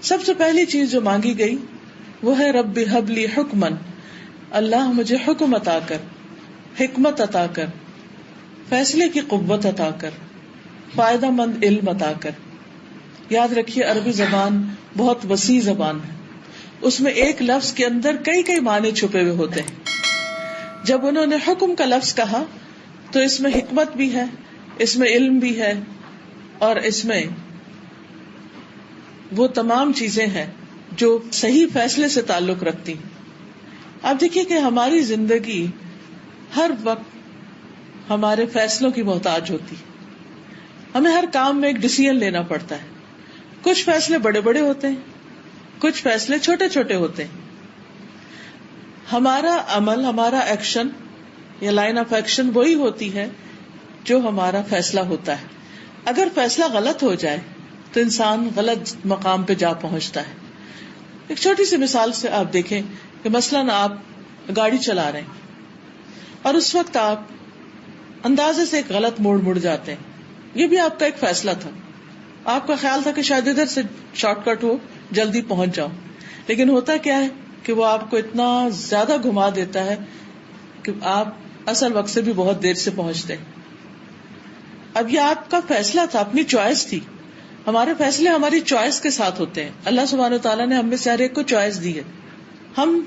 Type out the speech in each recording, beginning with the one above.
سب سے پہلی چیز جو مانگی گئی وہ ہے رب ہب لی حکمن، اللہ مجھے حکم عطا کر، حکمت عطا کر، فیصلے کی قوت عطا کر، فائدہ مند علم عطا کر۔ یاد رکھیے عربی زبان بہت وسیع زبان ہے، اس میں ایک لفظ کے اندر کئی معنی چھپے ہوئے ہوتے ہیں۔ جب انہوں نے حکم کا لفظ کہا تو اس میں حکمت بھی ہے، اس میں علم بھی ہے، اور اس میں وہ تمام چیزیں ہیں جو صحیح فیصلے سے تعلق رکھتی ہیں۔ آپ دیکھیے کہ ہماری زندگی ہر وقت ہمارے فیصلوں کی محتاج ہوتی ہے، ہمیں ہر کام میں ایک ڈیسیژن لینا پڑتا ہے۔ کچھ فیصلے بڑے بڑے ہوتے ہیں، کچھ فیصلے چھوٹے چھوٹے ہوتے ہیں۔ ہمارا عمل، ہمارا ایکشن یا لائن آف ایکشن وہی ہوتی ہے جو ہمارا فیصلہ ہوتا ہے۔ اگر فیصلہ غلط ہو جائے تو انسان غلط مقام پہ جا پہنچتا ہے۔ ایک چھوٹی سی مثال سے آپ دیکھیں کہ مثلاً آپ گاڑی چلا رہے ہیں اور اس وقت آپ اندازے سے ایک غلط موڑ مڑ جاتے ہیں، یہ بھی آپ کا ایک فیصلہ تھا۔ آپ کا خیال تھا کہ شاید ادھر سے شارٹ کٹ ہو، جلدی پہنچ جاؤ، لیکن ہوتا کیا ہے کہ وہ آپ کو اتنا زیادہ گھما دیتا ہے کہ آپ اصل وقت سے بھی بہت دیر سے پہنچتے ہیں۔ اب یہ آپ کا فیصلہ تھا، اپنی چوائس تھی۔ ہمارے فیصلے ہماری چوائس کے ساتھ ہوتے ہیں۔ اللہ سبحانہ وتعالیٰ نے ہم میں سے ہر ایک کو چوائس دی ہے۔ ہم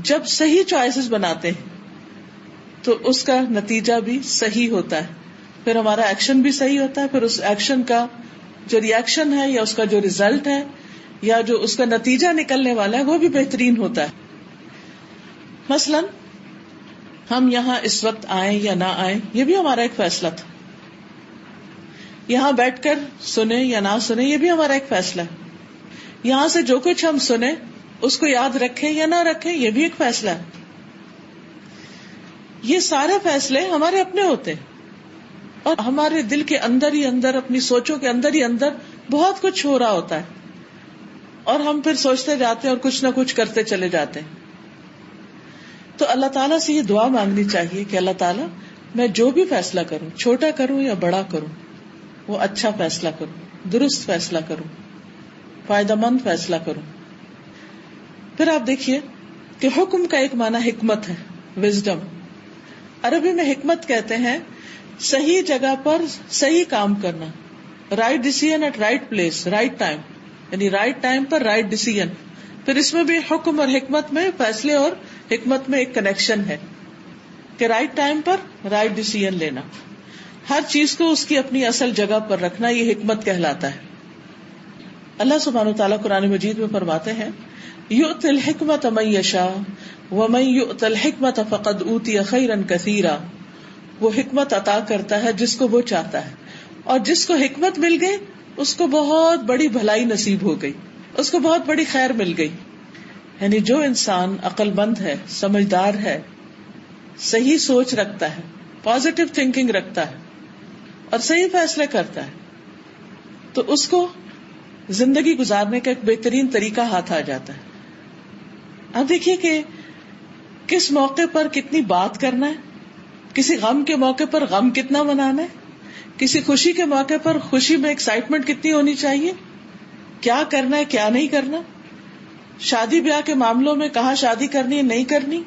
جب صحیح چوائسز بناتے ہیں تو اس کا نتیجہ بھی صحیح ہوتا ہے، پھر ہمارا ایکشن بھی صحیح ہوتا ہے، پھر اس ایکشن کا جو ریئیکشن ہے یا اس کا جو ریزلٹ ہے یا جو اس کا نتیجہ نکلنے والا ہے وہ بھی بہترین ہوتا ہے۔ مثلاً ہم یہاں اس وقت آئیں یا نہ آئیں یہ بھی ہمارا ایک فیصلہ تھا، یہاں بیٹھ کر سنیں یا نہ سنیں یہ بھی ہمارا ایک فیصلہ ہے، یہاں سے جو کچھ ہم سنیں اس کو یاد رکھیں یا نہ رکھیں یہ بھی ایک فیصلہ ہے۔ یہ سارے فیصلے ہمارے اپنے ہوتے ہیں، اور ہمارے دل کے اندر ہی اندر، اپنی سوچوں کے اندر ہی اندر بہت کچھ ہو رہا ہوتا ہے، اور ہم پھر سوچتے جاتے ہیں اور کچھ نہ کچھ کرتے چلے جاتے ہیں۔ تو اللہ تعالیٰ سے یہ دعا مانگنی چاہیے کہ اللہ تعالیٰ میں جو بھی فیصلہ کروں، چھوٹا کروں یا بڑا کروں، وہ اچھا فیصلہ کروں، درست فیصلہ کروں، فائدہ مند فیصلہ کروں۔ پھر آپ دیکھیے کہ حکم کا ایک معنی حکمت ہے، وزڈم۔ عربی میں حکمت کہتے ہیں صحیح جگہ پر صحیح کام کرنا، right decision at right place, right time, یعنی رائٹ ٹائم پر رائٹ ڈیسیژن۔ پھر اس میں بھی حکم اور حکمت میں، فیصلے اور حکمت میں ایک کنیکشن ہے کہ رائٹ ٹائم پر رائٹ ڈیسیژن لینا، ہر چیز کو اس کی اپنی اصل جگہ پر رکھنا، یہ حکمت کہلاتا ہے۔ اللہ سبحانہ وتعالیٰ قرآن مجید میں فرماتے ہیں یؤتی الحکمۃ من یشاء ومن یؤت الحکمۃ فقد اوتی خیرا کثیرا، وہ حکمت عطا کرتا ہے جس کو وہ چاہتا ہے، اور جس کو حکمت مل گئی اس کو بہت بڑی بھلائی نصیب ہو گئی، اس کو بہت بڑی خیر مل گئی۔ یعنی جو انسان عقل مند ہے، سمجھدار ہے، صحیح سوچ رکھتا ہے، پازیٹو تھنکنگ رکھتا ہے اور صحیح فیصلے کرتا ہے، تو اس کو زندگی گزارنے کا ایک بہترین طریقہ ہاتھ آ جاتا ہے۔ اب دیکھیے کہ کس موقع پر کتنی بات کرنا ہے، کسی غم کے موقع پر غم کتنا منانا ہے، کسی خوشی کے موقع پر خوشی میں ایکسائٹمنٹ کتنی ہونی چاہیے، کیا کرنا ہے کیا نہیں کرنا، شادی بیاہ کے معاملوں میں کہاں شادی کرنی ہے نہیں کرنی،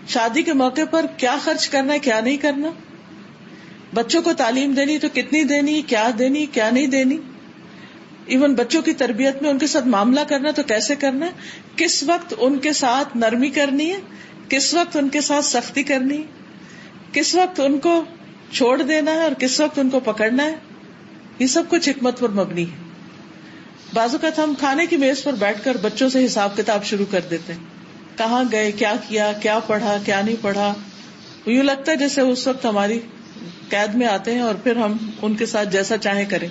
شادی کے موقع پر کیا خرچ کرنا ہے کیا نہیں کرنا، بچوں کو تعلیم دینی تو کتنی دینی، کیا نہیں دینی، ایون بچوں کی تربیت میں ان کے ساتھ معاملہ کرنا تو کیسے کرنا ہے، کس وقت ان کے ساتھ نرمی کرنی ہے، کس وقت ان کے ساتھ سختی کرنی ہے، کس وقت ان کو چھوڑ دینا ہے اور کس وقت ان کو پکڑنا ہے، یہ سب کچھ حکمت پر مبنی ہے۔ بعض اوقات ہم کھانے کی میز پر بیٹھ کر بچوں سے حساب کتاب شروع کر دیتے ہیں، کہاں گئے، کیا کیا، کیا پڑھا، کیا نہیں پڑھا، یوں لگتا ہے جیسے اس وقت ہماری قید میں آتے ہیں اور پھر ہم ان کے ساتھ جیسا چاہیں کریں۔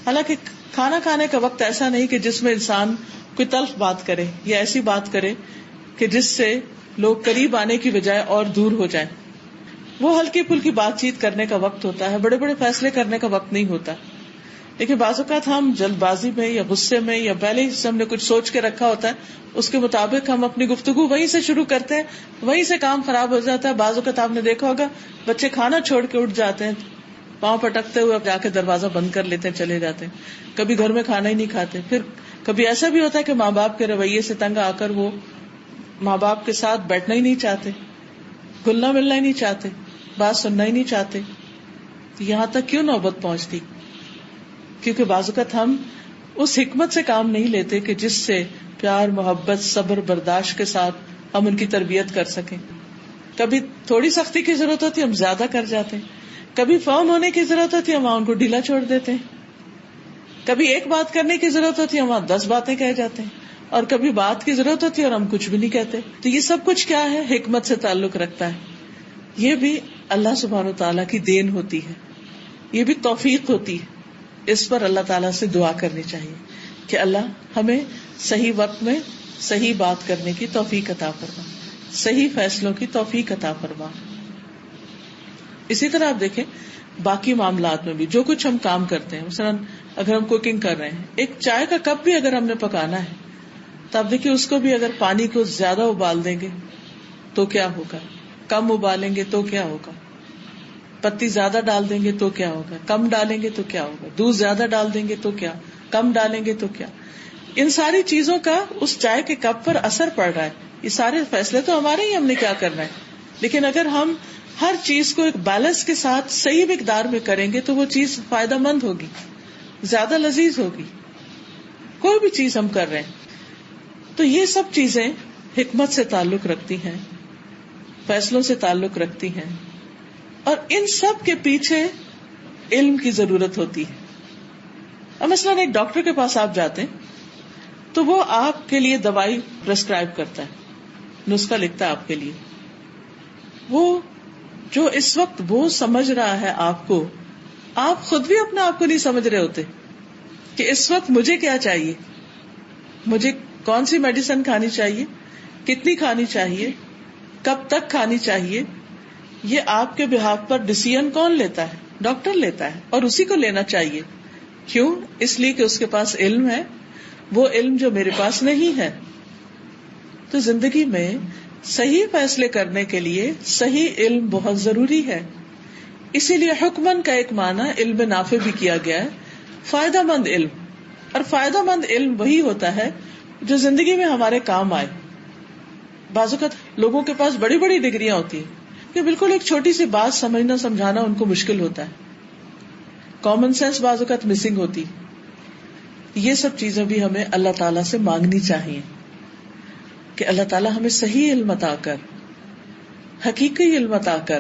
حالانکہ کھانا کھانے کا وقت ایسا نہیں کہ جس میں انسان کوئی تلخ بات کرے یا ایسی بات کرے کہ جس سے لوگ قریب آنے کی بجائے اور دور ہو جائیں۔ وہ ہلکی پھلکی بات چیت کرنے کا وقت ہوتا ہے، بڑے بڑے فیصلے کرنے کا وقت نہیں ہوتا۔ لیکن بعض اوقات ہم جلد بازی میں یا غصے میں یا پہلے ہی ہم نے کچھ سوچ کے رکھا ہوتا ہے، اس کے مطابق ہم اپنی گفتگو وہیں سے شروع کرتے ہیں، وہیں سے کام خراب ہو جاتا ہے۔ بعض اوقات آپ نے دیکھا ہوگا بچے کھانا چھوڑ کے اٹھ جاتے ہیں، پاؤں پٹکتے ہوئے جا کے دروازہ بند کر لیتے ہیں، چلے جاتے ہیں، کبھی گھر میں کھانا ہی نہیں کھاتے، پھر کبھی ایسا بھی ہوتا ہے کہ ماں باپ کے رویے سے تنگ آ کر وہ ماں باپ کے ساتھ بیٹھنا ہی نہیں چاہتے، گلنا ملنا ہی نہیں چاہتے، بات سننا ہی نہیں چاہتے. یہاں تک کیوں نوبت پہنچتی؟ کیونکہ بعض اوقات ہم اس حکمت سے کام نہیں لیتے کہ جس سے پیار، محبت، صبر، برداشت کے ساتھ ہم ان کی تربیت کر سکیں. کبھی تھوڑی سختی کی ضرورت ہوتی ہے، ہم زیادہ کر جاتے ہیں. کبھی فرم ہونے کی ضرورت ہوتی ہے، ہم ان کو ڈھیلا چھوڑ دیتے ہیں. کبھی ایک بات کرنے کی ضرورت ہوتی ہے، ہم 10 باتیں کہہ جاتے ہیں. اور کبھی بات کی ضرورت ہوتی ہے اور ہم کچھ بھی نہیں کہتے. تو یہ سب کچھ کیا ہے؟ حکمت سے تعلق رکھتا ہے. یہ بھی اللہ سبحانہ وتعالیٰ کی دین ہوتی ہے، یہ بھی توفیق ہوتی ہے. اس پر اللہ تعالیٰ سے دعا کرنی چاہیے کہ اللہ ہمیں صحیح وقت میں صحیح بات کرنے کی توفیق عطا فرما، صحیح فیصلوں کی توفیق عطا فرما. اسی طرح آپ دیکھیں باقی معاملات میں بھی جو کچھ ہم کام کرتے ہیں، مثلا اگر ہم کوکنگ کر رہے ہیں، ایک چائے کا کپ بھی اگر ہم نے پکانا ہے تو آپ دیکھیے اس کو بھی اگر پانی کو زیادہ ابال دیں گے تو کیا ہوگا، کم ابالیں گے تو کیا ہوگا، پتی زیادہ ڈال دیں گے تو کیا ہوگا، کم ڈالیں گے تو کیا ہوگا، دودھ زیادہ ڈال دیں گے تو کیا، کم ڈالیں گے تو کیا. ان ساری چیزوں کا اس چائے کے کپ پر اثر پڑ رہا ہے. یہ سارے فیصلے تو ہمارے ہی، ہم نے کیا کرنا ہے. لیکن اگر ہم ہر چیز کو ایک بیلنس کے ساتھ صحیح مقدار میں کریں گے تو وہ چیز فائدہ مند ہوگی، زیادہ لذیذ ہوگی. کوئی بھی چیز ہم کر رہے ہیں تو یہ سب چیزیں حکمت سے تعلق رکھتی ہیں، فیصلوں سے تعلق رکھتی ہیں، اور ان سب کے پیچھے علم کی ضرورت ہوتی ہے. اب مثلاً ایک ڈاکٹر کے پاس آپ جاتے ہیں تو وہ آپ کے لیے دوائی پرسکرائب کرتا ہے، نسخہ لکھتا ہے آپ کے لیے. وہ جو اس وقت وہ سمجھ رہا ہے آپ کو، آپ خود بھی اپنے آپ کو نہیں سمجھ رہے ہوتے کہ اس وقت مجھے کیا چاہیے، مجھے کون سی میڈیسن کھانی چاہیے، کتنی کھانی چاہیے، کب تک کھانی چاہیے. یہ آپ کے بہاف پر ڈیسیژن کون لیتا ہے؟ ڈاکٹر لیتا ہے، اور اسی کو لینا چاہیے. کیوں؟ اس لیے کہ اس کے پاس علم ہے، وہ علم جو میرے پاس نہیں ہے. تو زندگی میں صحیح فیصلے کرنے کے لیے صحیح علم بہت ضروری ہے. اسی لیے حکمن کا ایک معنی علم نافع بھی کیا گیا ہے، فائدہ مند علم. اور فائدہ مند علم وہی ہوتا ہے جو زندگی میں ہمارے کام آئے. بعض اوقات لوگوں کے پاس بڑی بڑی ڈگریاں ہوتی ہیں کہ بالکل ایک چھوٹی سی بات سمجھنا سمجھانا ان کو مشکل ہوتا ہے. کامن سینس بعض اوقات مسنگ ہوتی. یہ سب چیزیں بھی ہمیں اللہ تعالیٰ سے مانگنی چاہیے کہ اللہ تعالیٰ ہمیں صحیح علم عطا کر، حقیقی علم عطا کر،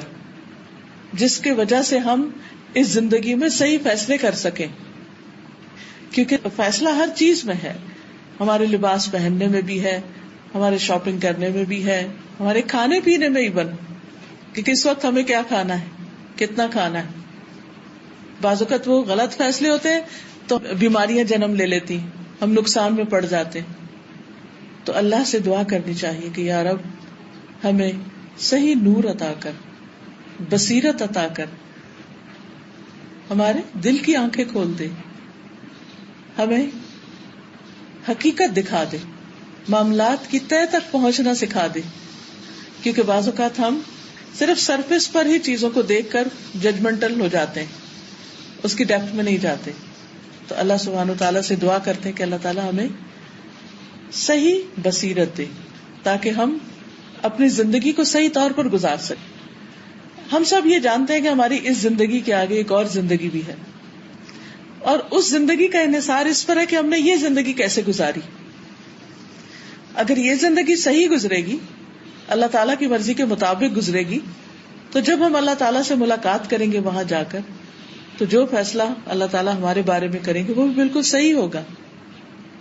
جس کی وجہ سے ہم اس زندگی میں صحیح فیصلے کر سکیں. کیونکہ فیصلہ ہر چیز میں ہے، ہمارے لباس پہننے میں بھی ہے، ہمارے شاپنگ کرنے میں بھی ہے، ہمارے کھانے پینے میں ایون کہ کس وقت ہمیں کیا کھانا ہے، کتنا کھانا ہے. بعض اوقات وہ غلط فیصلے ہوتے ہیں تو بیماریاں جنم لے لیتی، ہم نقصان میں پڑ جاتے ہیں. تو اللہ سے دعا کرنی چاہیے کہ یا رب ہمیں صحیح نور عطا کر، بصیرت عطا کر، ہمارے دل کی آنکھیں کھول دے، ہمیں حقیقت دکھا دے، معاملات کی تہہ تک پہنچنا سکھا دے. کیونکہ بعض اوقات ہم صرف سرفیس پر ہی چیزوں کو دیکھ کر ججمنٹل ہو جاتے ہیں، اس کی ڈیپتھ میں نہیں جاتے. تو اللہ سبحانہ وتعالیٰ سے دعا کرتے ہیں کہ اللہ تعالیٰ ہمیں صحیح بصیرت دے تاکہ ہم اپنی زندگی کو صحیح طور پر گزار سکیں. ہم سب یہ جانتے ہیں کہ ہماری اس زندگی کے آگے ایک اور زندگی بھی ہے، اور اس زندگی کا انحصار اس پر ہے کہ ہم نے یہ زندگی کیسے گزاری. اگر یہ زندگی صحیح گزرے گی، اللہ تعالیٰ کی مرضی کے مطابق گزرے گی، تو جب ہم اللہ تعالیٰ سے ملاقات کریں گے وہاں جا کر، تو جو فیصلہ اللہ تعالیٰ ہمارے بارے میں کریں گے وہ بھی بالکل صحیح ہوگا،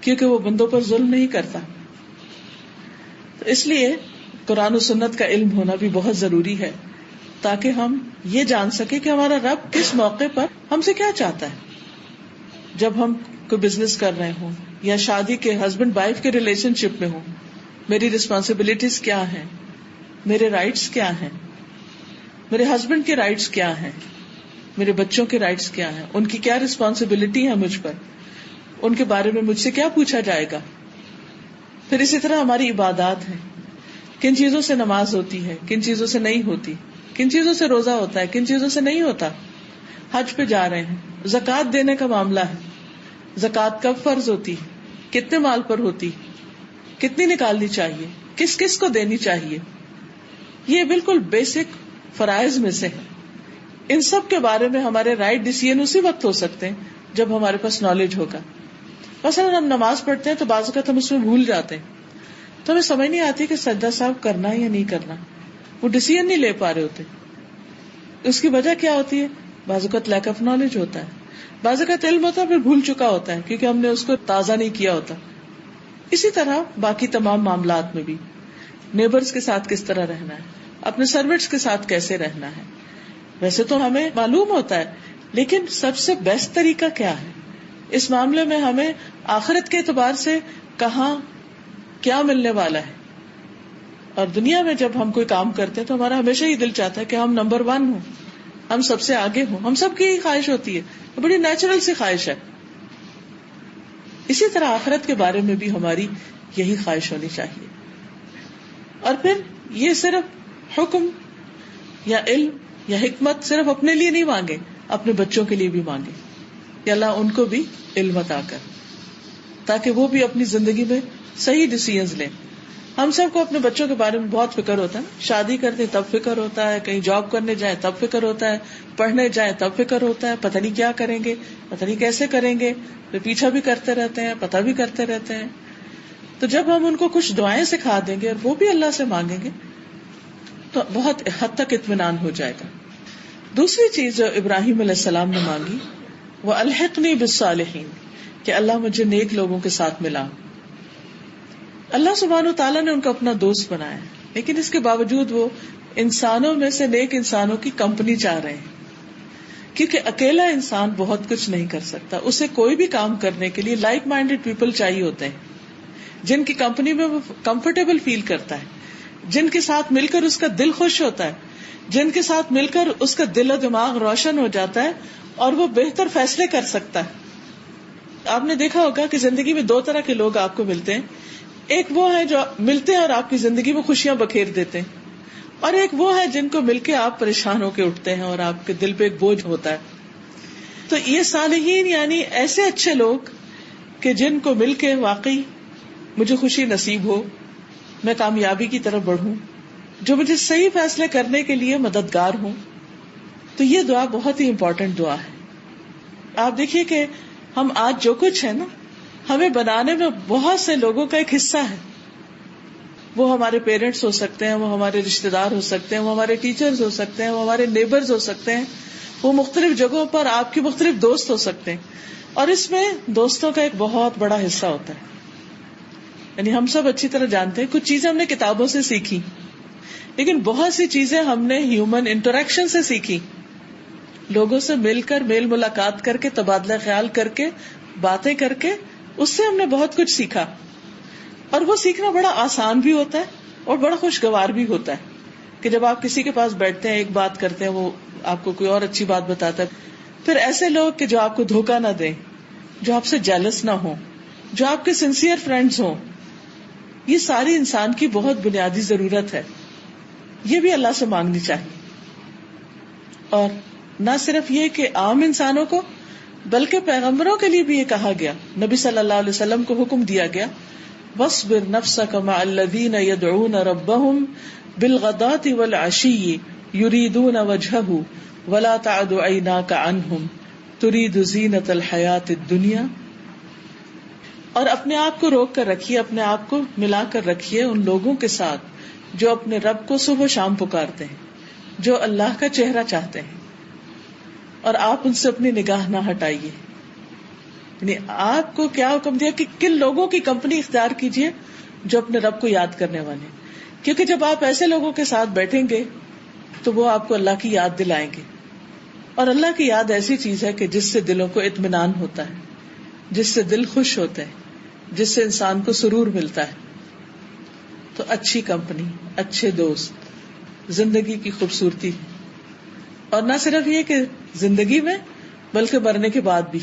کیونکہ وہ بندوں پر ظلم نہیں کرتا. تو اس لیے قرآن و سنت کا علم ہونا بھی بہت ضروری ہے تاکہ ہم یہ جان سکیں کہ ہمارا رب کس موقع پر ہم سے کیا چاہتا ہے. جب ہم کوئی بزنس کر رہے ہوں یا شادی کے ہسبینڈ وائف کے ریلیشن شپ میں ہوں، میری رسپانسبلٹیز کیا ہیں، میرے رائٹس کیا ہیں، میرے ہسبینڈ کے رائٹس کیا ہیں، میرے بچوں کے رائٹس کیا ہیں، ان کی کیا رسپانسبلٹی ہے مجھ پر، ان کے بارے میں مجھ سے کیا پوچھا جائے گا. پھر اسی طرح ہماری عبادات ہیں، کن چیزوں سے نماز ہوتی ہے، کن چیزوں سے نہیں ہوتی، کن چیزوں سے روزہ ہوتا ہے، کن چیزوں سے نہیں ہوتا. حج پہ جا رہے ہیں، زکوٰۃ دینے کا معاملہ ہے، زکوٰۃ کب فرض ہوتی ہے، کتنے مال پر ہوتی, کتنی نکالنی چاہیے, کس کس کو دینی چاہیے, یہ بالکل بیسک فرائض میں سے ہے. ان سب کے بارے میں ہمارے رائٹ ڈیسیژن اسی وقت ہو سکتے ہیں جب ہمارے پاس نالج ہوگا. مثلا ہم نماز پڑھتے ہیں تو بعض اوقات ہم اس میں بھول جاتے ہیں, تو ہمیں سمجھ نہیں آتی کہ سجدہ صاحب کرنا ہے یا نہیں کرنا, وہ ڈیسیژن نہیں لے پا رہے ہوتے. اس کی وجہ کیا ہوتی ہے؟ بعض اوقات لیک آف نالج ہوتا ہے, بعض اوقات علم ہوتا ہے پھر بھول چکا ہوتا ہے کیونکہ ہم نے اس کو تازہ نہیں کیا ہوتا. اسی طرح باقی تمام معاملات میں بھی نیبرز کے ساتھ کس طرح رہنا ہے, اپنے سروینٹس کے ساتھ کیسے رہنا ہے. ویسے تو ہمیں معلوم ہوتا ہے, لیکن سب سے بیسٹ طریقہ کیا ہے اس معاملے میں؟ ہمیں آخرت کے اعتبار سے کہاں کیا ملنے والا ہے. اور دنیا میں جب ہم کوئی کام کرتے ہیں تو ہمارا ہمیشہ ہی دل چاہتا ہے کہ ہم نمبر 1 ہوں, ہم سب سے آگے ہوں. ہم سب کی یہی خواہش ہوتی ہے, بڑی نیچرل سی خواہش ہے. اسی طرح آخرت کے بارے میں بھی ہماری یہی خواہش ہونی چاہیے. اور پھر یہ صرف حکم یا علم یا حکمت صرف اپنے لیے نہیں مانگے, اپنے بچوں کے لیے بھی مانگے کہ اللہ ان کو بھی علم عطا کر, تاکہ وہ بھی اپنی زندگی میں صحیح ڈیسیژنز لیں. ہم سب کو اپنے بچوں کے بارے میں بہت فکر ہوتا ہے. شادی کرتے تب فکر ہوتا ہے, کہیں جاب کرنے جائیں تب فکر ہوتا ہے, پڑھنے جائیں تب فکر ہوتا ہے, پتہ نہیں کیا کریں گے, پتہ نہیں کیسے کریں گے, پھر پیچھا بھی کرتے رہتے ہیں, پتہ بھی کرتے رہتے ہیں. تو جب ہم ان کو کچھ دعائیں سکھا دیں گے اور وہ بھی اللہ سے مانگیں گے تو بہت حد تک اطمینان ہو جائے گا. دوسری چیز جو ابراہیم علیہ السلام نے مانگی وہ الحقنی بالصالحین, کہ اللہ مجھے نیک لوگوں کے ساتھ ملا. اللہ سبحانہ وتعالیٰ نے ان کو اپنا دوست بنایا, لیکن اس کے باوجود وہ انسانوں میں سے نیک انسانوں کی کمپنی چاہ رہے ہیں, کیونکہ اکیلا انسان بہت کچھ نہیں کر سکتا. اسے کوئی بھی کام کرنے کے لیے لائک مائنڈیڈ پیپل چاہیے ہوتے ہیں, جن کی کمپنی میں وہ کمفرٹیبل فیل کرتا ہے, جن کے ساتھ مل کر اس کا دل خوش ہوتا ہے, جن کے ساتھ مل کر اس کا دل و دماغ روشن ہو جاتا ہے اور وہ بہتر فیصلے کر سکتا ہے. آپ نے دیکھا ہوگا کہ زندگی میں 2 طرح کے لوگ آپ کو ملتے ہیں. ایک وہ ہے جو ملتے ہیں اور آپ کی زندگی میں خوشیاں بکھیر دیتے ہیں, اور ایک وہ ہے جن کو مل کے آپ پریشان ہو کے اٹھتے ہیں اور آپ کے دل پہ ایک بوجھ ہوتا ہے. تو یہ صالحین یعنی ایسے اچھے لوگ کہ جن کو مل کے واقعی مجھے خوشی نصیب ہو, میں کامیابی کی طرف بڑھوں, جو مجھے صحیح فیصلے کرنے کے لیے مددگار ہوں. تو یہ دعا بہت ہی امپورٹنٹ دعا ہے. آپ دیکھیے کہ ہم آج جو کچھ ہے نا, ہمیں بنانے میں بہت سے لوگوں کا ایک حصہ ہے. وہ ہمارے پیرنٹس ہو سکتے ہیں, وہ ہمارے رشتے دار ہو سکتے ہیں, وہ ہمارے ٹیچرز ہو سکتے ہیں, وہ ہمارے نیبرز ہو سکتے ہیں, وہ مختلف جگہوں پر آپ کے مختلف دوست ہو سکتے ہیں. اور اس میں دوستوں کا ایک بہت بڑا حصہ ہوتا ہے. یعنی ہم سب اچھی طرح جانتے ہیں کچھ چیزیں ہم نے کتابوں سے سیکھی, لیکن بہت سی چیزیں ہم نے ہیومن انٹریکشن سے سیکھی. لوگوں سے مل کر, میل ملاقات کر کے, تبادلہ خیال کر کے, باتیں کر کے, اس سے ہم نے بہت کچھ سیکھا. اور وہ سیکھنا بڑا آسان بھی ہوتا ہے اور بڑا خوشگوار بھی ہوتا ہے کہ جب آپ کسی کے پاس بیٹھتے ہیں, ایک بات کرتے ہیں, وہ آپ کو کوئی اور اچھی بات بتاتا ہے. پھر ایسے لوگ کہ جو آپ کو دھوکہ نہ دیں, جو آپ سے جیلس نہ ہوں, جو آپ کے سنسیئر فرینڈز ہوں, یہ ساری انسان کی بہت بنیادی ضرورت ہے. یہ بھی اللہ سے مانگنی چاہیے. اور نہ صرف یہ کہ عام انسانوں کو, بلکہ پیغمبروں کے لیے بھی یہ کہا گیا. نبی صلی اللہ علیہ وسلم کو حکم دیا گیا, وَاصْبِرْ نَفْسَكَ مَعَ الَّذِينَ يَدْعُونَ رَبَّهُمْ بِالْغَدَاةِ وَالْعَشِيِّ يُرِيدُونَ وَجْهَهُ وَلَا تَعْدُ عَيْنَاكَ عَنْهُمْ تُرِيدُ زِينَةَ الْحَيَاةِ الدُّنْيَا. اور اپنے آپ کو روک کر رکھیے, اپنے آپ کو ملا کر رکھیے ان لوگوں کے ساتھ جو اپنے رب کو صبح و شام پکارتے ہیں, جو اللہ کا چہرہ چاہتے ہیں, اور آپ ان سے اپنی نگاہ نہ ہٹائیے. یعنی آپ کو کیا حکم دیا کہ کن لوگوں کی کمپنی اختیار کیجیے جو اپنے رب کو یاد کرنے والے, کیونکہ جب آپ ایسے لوگوں کے ساتھ بیٹھیں گے تو وہ آپ کو اللہ کی یاد دلائیں گے. اور اللہ کی یاد ایسی چیز ہے کہ جس سے دلوں کو اطمینان ہوتا ہے, جس سے دل خوش ہوتے ہیں, جس سے انسان کو سرور ملتا ہے. تو اچھی کمپنی, اچھے دوست زندگی کی خوبصورتی ہے. اور نہ صرف یہ کہ زندگی میں بلکہ مرنے کے بعد بھی.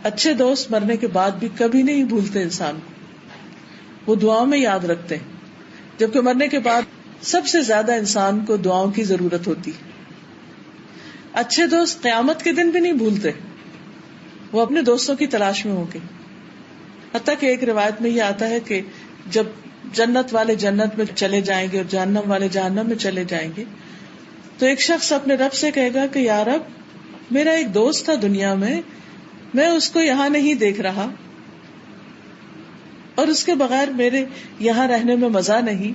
اچھے دوست مرنے کے بعد بھی کبھی نہیں بھولتے انسان کو, وہ دعاؤں میں یاد رکھتے ہیں. جبکہ مرنے کے بعد سب سے زیادہ انسان کو دعاؤں کی ضرورت ہوتی ہے. اچھے دوست قیامت کے دن بھی نہیں بھولتے, وہ اپنے دوستوں کی تلاش میں ہوں گے. حتیٰ کہ ایک روایت میں یہ آتا ہے کہ جب جنت والے جنت میں چلے جائیں گے اور جہنم والے جہنم میں چلے جائیں گے تو ایک شخص اپنے رب سے کہے گا کہ یا رب میرا ایک دوست تھا دنیا میں اس کو یہاں نہیں دیکھ رہا اور اس کے بغیر میرے یہاں رہنے میں مزہ نہیں.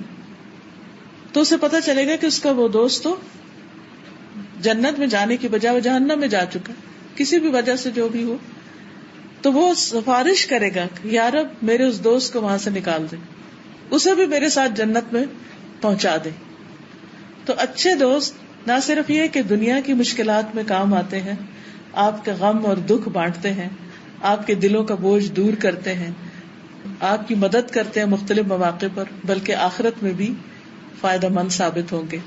تو اسے پتہ چلے گا کہ اس کا وہ دوست تو جنت میں جانے کی بجائے وہ جہنم میں جا چکا کسی بھی وجہ سے جو بھی ہو. تو وہ سفارش کرے گا کہ یا رب میرے اس دوست کو وہاں سے نکال دے, اسے بھی میرے ساتھ جنت میں پہنچا دے. تو اچھے دوست نہ صرف یہ کہ دنیا کی مشکلات میں کام آتے ہیں, آپ کے غم اور دکھ بانٹتے ہیں, آپ کے دلوں کا بوجھ دور کرتے ہیں, آپ کی مدد کرتے ہیں مختلف مواقع پر, بلکہ آخرت میں بھی فائدہ مند ثابت ہوں گے.